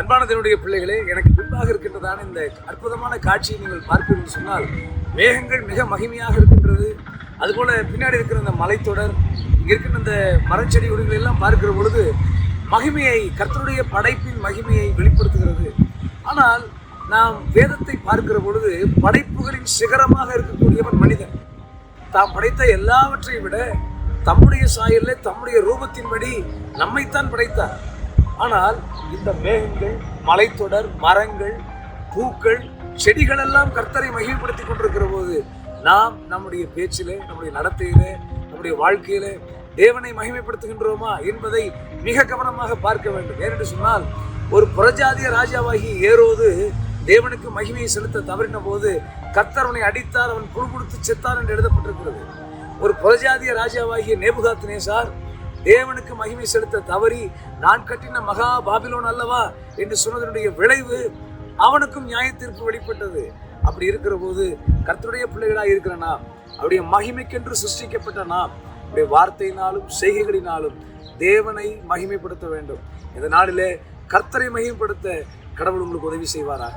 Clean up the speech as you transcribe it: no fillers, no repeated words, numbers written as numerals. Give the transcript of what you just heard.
அன்பானதனுடைய பிள்ளைகளே, எனக்கு பின்பாக இருக்கின்றதான இந்த அற்புதமான காட்சியை நீங்கள் பார்ப்பீர்கள் சொன்னால், மேகங்கள் மிக மகிமையாக இருக்கின்றது. அதுபோல பின்னாடி இருக்கிற இந்த மலைத்தொடர், இங்கே இருக்கின்ற இந்த மரச்செடி கொடிகள் எல்லாம் பார்க்கிற பொழுது மகிமையை, கர்த்தருடைய படைப்பின் மகிமையை வெளிப்படுத்துகிறது. ஆனால் நாம் வேதத்தை பார்க்கிற பொழுது படைப்புகளின் சிகரமாக இருக்கக்கூடியவன் மனிதன். தாம் படைத்த எல்லாவற்றையும் விட தம்முடைய சாயலில் தம்முடைய ரூபத்தின்படி நம்மைத்தான் படைத்தார். ஆனால் இந்த மேகங்கள், மலைத்தொடர், மரங்கள், பூக்கள், செடிகள் எல்லாம் கர்த்தரை மகிமைப்படுத்தி கொண்டிருக்கிற போது நாம் நம்முடைய பேச்சிலே, நம்முடைய நடத்தையிலே, நம்முடைய வாழ்க்கையிலே தேவனை மகிமைப்படுத்துகின்றோமா என்பதை மிக கவனமாக பார்க்க வேண்டும். ஏனென்று சொன்னால், ஒரு புறஜாதிய ராஜாவாகி ஏரோது தேவனுக்கு மகிமையை செலுத்த தவறின போது கர்த்தர் அவனை அடித்தார், அவன் குறுகுடுத்து செத்தார் என்று எழுதப்பட்டிருக்கிறது. ஒரு புறஜாதிய ராஜாவாகிய நேபுகாத்நேசார் தேவனுக்கு மகிமை செலுத்த தவறி, நான் கட்டின மகா பாபிலோன் அல்லவா என்று சொன்னதனுடைய விளைவு அவனுக்கும் நியாய தீர்ப்பு வெளிப்பட்டது. அப்படி இருக்கிற போது கர்த்தருடைய பிள்ளைகளாக இருக்கிற நாம், அவருடைய மகிமைக்கென்று சிருஷ்டிக்கப்பட்ட நாம், அவருடைய வார்த்தையினாலும் செய்கைகளினாலும் தேவனை மகிமைப்படுத்த வேண்டும். இந்த நாளிலே கர்த்தரை மகிமைப்படுத்த கடவுள் உங்களுக்கு உதவி செய்வாராக.